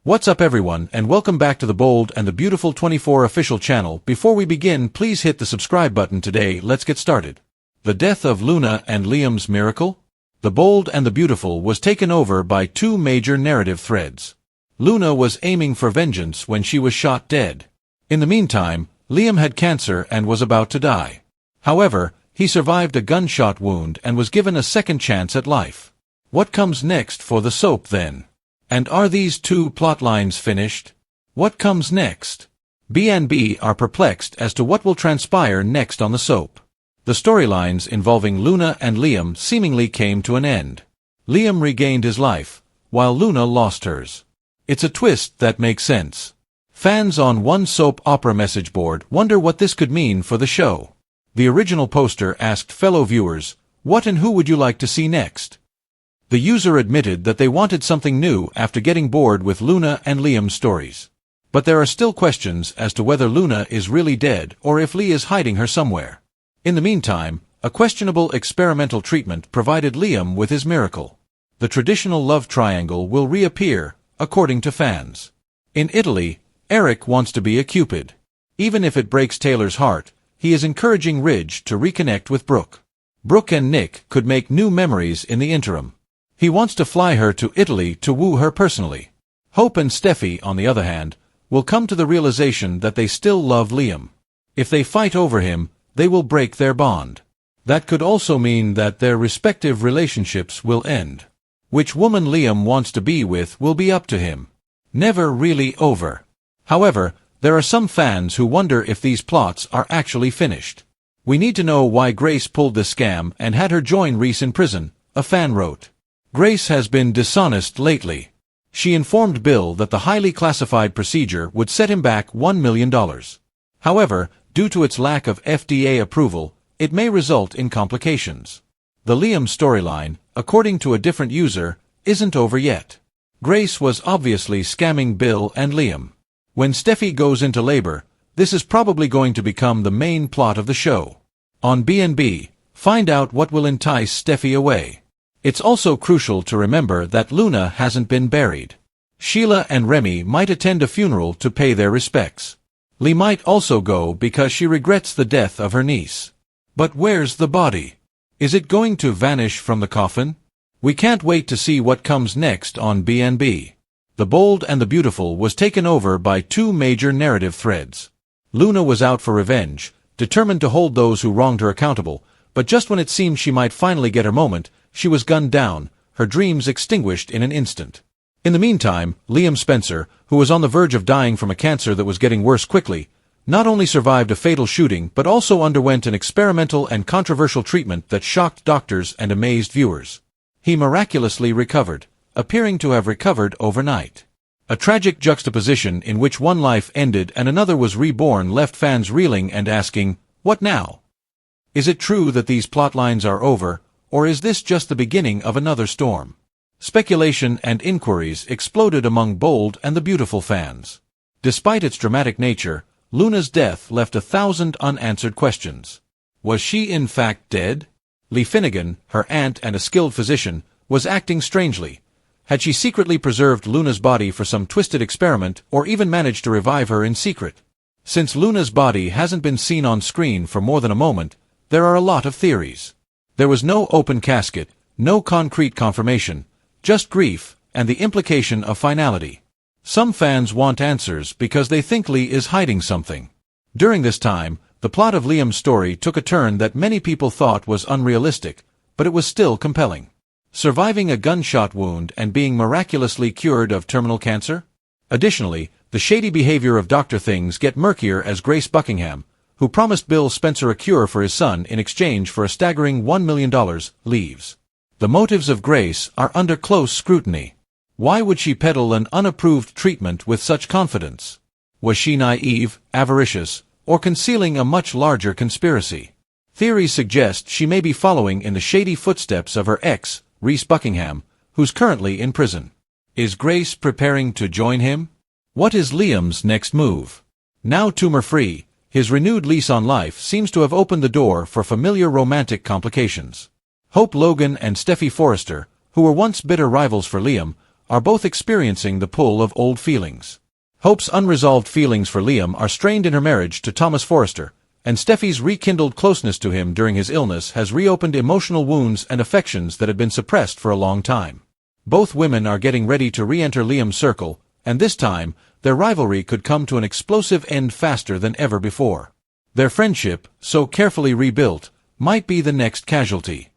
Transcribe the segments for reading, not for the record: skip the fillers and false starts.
What's up everyone, and welcome back to the Bold and the Beautiful 24 official channel. Before we begin, please hit the subscribe button today. Let's get started. The death of Luna and Liam's miracle? The Bold and the Beautiful was taken over by two major narrative threads. Luna was aiming for vengeance when she was shot dead. In the meantime, Liam had cancer and was about to die. However, he survived a gunshot wound and was given a second chance at life. What comes next for the soap then? And are these two plotlines finished? What comes next? B&B are perplexed as to what will transpire next on the soap. The storylines involving Luna and Liam seemingly came to an end. Liam regained his life, while Luna lost hers. It's a twist that makes sense. Fans on one soap opera message board wonder what this could mean for the show. The original poster asked fellow viewers, "What and who would you like to see next?" The user admitted that they wanted something new after getting bored with Luna and Liam's stories. But there are still questions as to whether Luna is really dead or if Lee is hiding her somewhere. In the meantime, a questionable experimental treatment provided Liam with his miracle. The traditional love triangle will reappear, according to fans. In Italy, Eric wants to be a Cupid. Even if it breaks Taylor's heart, he is encouraging Ridge to reconnect with Brooke. Brooke and Nick could make new memories in the interim. He wants to fly her to Italy to woo her personally. Hope and Steffi, on the other hand, will come to the realization that they still love Liam. If they fight over him, they will break their bond. That could also mean that their respective relationships will end. Which woman Liam wants to be with will be up to him. Never really over. However, there are some fans who wonder if these plots are actually finished. "We need to know why Grace pulled this scam and had her join Reese in prison," a fan wrote. Grace has been dishonest lately. She informed Bill that the highly classified procedure would set him back $1 million. However, due to its lack of FDA approval, it may result in complications. The Liam storyline, according to a different user, isn't over yet. Grace was obviously scamming Bill and Liam. When Steffi goes into labor, this is probably going to become the main plot of the show. On B&B, find out what will entice Steffi away. It's also crucial to remember that Luna hasn't been buried. Sheila and Remy might attend a funeral to pay their respects. Lee might also go because she regrets the death of her niece. But where's the body? Is it going to vanish from the coffin? We can't wait to see what comes next on B&B. The Bold and the Beautiful was taken over by two major narrative threads. Luna was out for revenge, determined to hold those who wronged her accountable, but just when it seemed she might finally get her moment, she was gunned down, her dreams extinguished in an instant. In the meantime, Liam Spencer, who was on the verge of dying from a cancer that was getting worse quickly, not only survived a fatal shooting but also underwent an experimental and controversial treatment that shocked doctors and amazed viewers. He miraculously recovered, appearing to have recovered overnight. A tragic juxtaposition in which one life ended and another was reborn left fans reeling and asking, "What now?" Is it true that these plotlines are over, or is this just the beginning of another storm? Speculation and inquiries exploded among Bold and the Beautiful fans. Despite its dramatic nature, Luna's death left 1,000 unanswered questions. Was she in fact dead? Lee Finnegan, her aunt and a skilled physician, was acting strangely. Had she secretly preserved Luna's body for some twisted experiment or even managed to revive her in secret? Since Luna's body hasn't been seen on screen for more than a moment, there are a lot of theories. There was no open casket, no concrete confirmation, just grief and the implication of finality. Some fans want answers because they think Lee is hiding something. During this time, the plot of Liam's story took a turn that many people thought was unrealistic, but it was still compelling. Surviving a gunshot wound and being miraculously cured of terminal cancer? Additionally, the shady behavior of Dr. Things get murkier as Grace Buckingham, who promised Bill Spencer a cure for his son in exchange for a staggering $1 million, leaves. The motives of Grace are under close scrutiny. Why would she peddle an unapproved treatment with such confidence? Was she naive, avaricious, or concealing a much larger conspiracy? Theories suggest she may be following in the shady footsteps of her ex, Reese Buckingham, who's currently in prison. Is Grace preparing to join him? What is Liam's next move? Now tumor-free, his renewed lease on life seems to have opened the door for familiar romantic complications. Hope Logan and Steffi Forrester, who were once bitter rivals for Liam, are both experiencing the pull of old feelings. Hope's unresolved feelings for Liam are strained in her marriage to Thomas Forrester, and Steffi's rekindled closeness to him during his illness has reopened emotional wounds and affections that had been suppressed for a long time. Both women are getting ready to re-enter Liam's circle, and this time, their rivalry could come to an explosive end faster than ever before. Their friendship, so carefully rebuilt, might be the next casualty.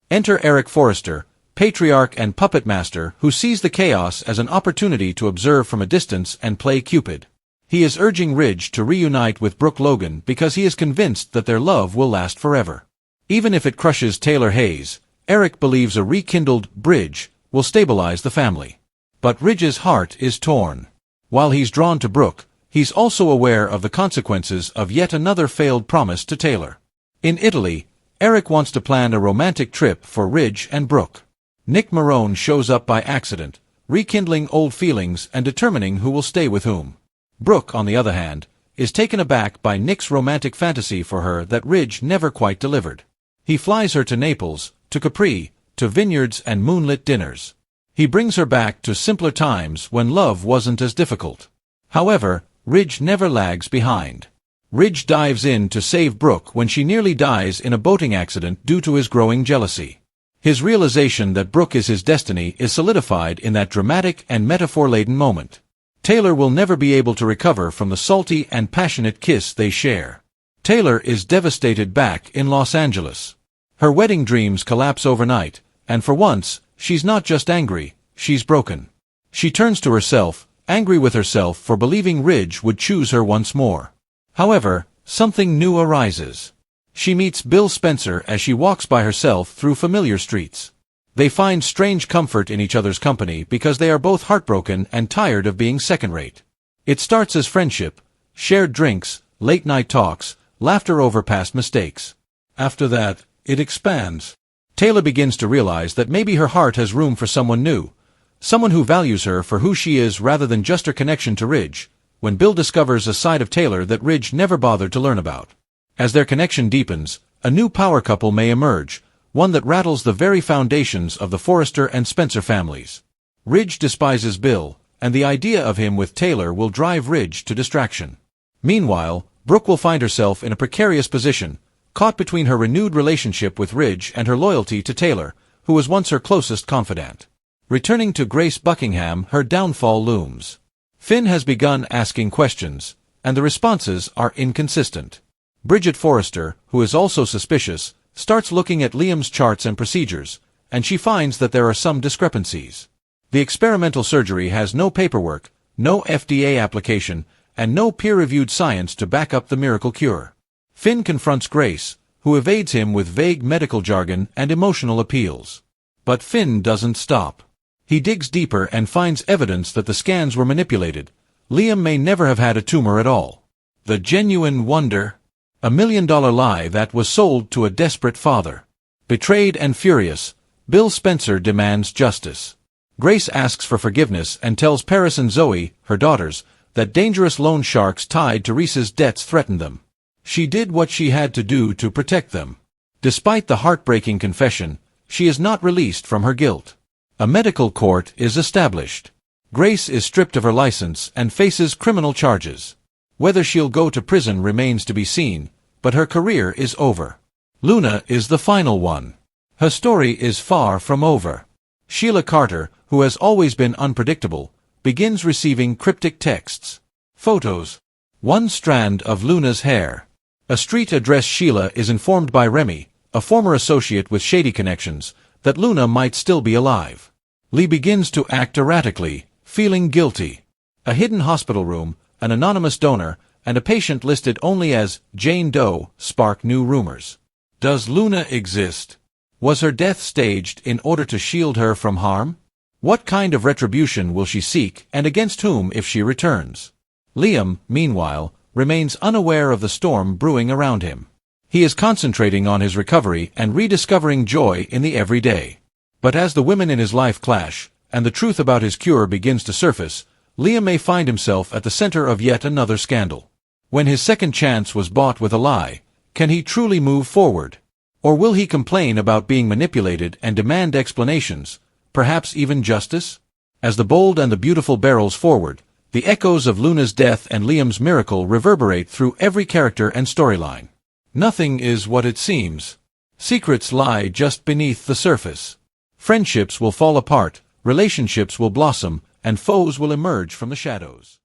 Enter Eric Forrester, patriarch and puppet master who sees the chaos as an opportunity to observe from a distance and play Cupid. He is urging Ridge to reunite with Brooke Logan because he is convinced that their love will last forever. Even if it crushes Taylor Hayes, Eric believes a rekindled bridge will stabilize the family. But Ridge's heart is torn. While he's drawn to Brooke, he's also aware of the consequences of yet another failed promise to Taylor. In Italy, Eric wants to plan a romantic trip for Ridge and Brooke. Nick Marone shows up by accident, rekindling old feelings and determining who will stay with whom. Brooke, on the other hand, is taken aback by Nick's romantic fantasy for her that Ridge never quite delivered. He flies her to Naples, to Capri, to vineyards and moonlit dinners. He brings her back to simpler times when love wasn't as difficult. However, Ridge never lags behind. Ridge dives in to save Brooke when she nearly dies in a boating accident due to his growing jealousy. His realization that Brooke is his destiny is solidified in that dramatic and metaphor-laden moment. Taylor will never be able to recover from the salty and passionate kiss they share. Taylor is devastated back in Los Angeles. Her wedding dreams collapse overnight, and for once, she's not just angry, she's broken. She turns to herself, angry with herself for believing Ridge would choose her once more. However, something new arises. She meets Bill Spencer as she walks by herself through familiar streets. They find strange comfort in each other's company because they are both heartbroken and tired of being second-rate. It starts as friendship, shared drinks, late-night talks, laughter over past mistakes. After that, it expands. Taylor begins to realize that maybe her heart has room for someone new, someone who values her for who she is rather than just her connection to Ridge, when Bill discovers a side of Taylor that Ridge never bothered to learn about. As their connection deepens, a new power couple may emerge, one that rattles the very foundations of the Forrester and Spencer families. Ridge despises Bill, and the idea of him with Taylor will drive Ridge to distraction. Meanwhile, Brooke will find herself in a precarious position, caught between her renewed relationship with Ridge and her loyalty to Taylor, who was once her closest confidant. Returning to Grace Buckingham, her downfall looms. Finn has begun asking questions, and the responses are inconsistent. Bridget Forrester, who is also suspicious, starts looking at Liam's charts and procedures, and she finds that there are some discrepancies. The experimental surgery has no paperwork, no FDA application, and no peer-reviewed science to back up the miracle cure. Finn confronts Grace, who evades him with vague medical jargon and emotional appeals. But Finn doesn't stop. He digs deeper and finds evidence that the scans were manipulated. Liam may never have had a tumor at all. The genuine wonder? $1 million lie that was sold to a desperate father. Betrayed and furious, Bill Spencer demands justice. Grace asks for forgiveness and tells Paris and Zoe, her daughters, that dangerous loan sharks tied to Reese's debts threatened them. She did what she had to do to protect them. Despite the heartbreaking confession, she is not released from her guilt. A medical court is established. Grace is stripped of her license and faces criminal charges. Whether she'll go to prison remains to be seen, but her career is over. Luna is the final one. Her story is far from over. Sheila Carter, who has always been unpredictable, begins receiving cryptic texts. Photos. One strand of Luna's hair. A street address. Sheila is informed by Remy, a former associate with shady connections, that Luna might still be alive. Lee begins to act erratically, feeling guilty. A hidden hospital room, an anonymous donor, and a patient listed only as Jane Doe spark new rumors. Does Luna exist? Was her death staged in order to shield her from harm? What kind of retribution will she seek, and against whom if she returns? Liam, meanwhile, remains unaware of the storm brewing around him. He is concentrating on his recovery and rediscovering joy in the everyday. But as the women in his life clash, and the truth about his cure begins to surface, Liam may find himself at the center of yet another scandal. When his second chance was bought with a lie, can he truly move forward? Or will he complain about being manipulated and demand explanations, perhaps even justice? As The Bold and the Beautiful barrels forward, the echoes of Luna's death and Liam's miracle reverberate through every character and storyline. Nothing is what it seems. Secrets lie just beneath the surface. Friendships will fall apart, relationships will blossom, and foes will emerge from the shadows.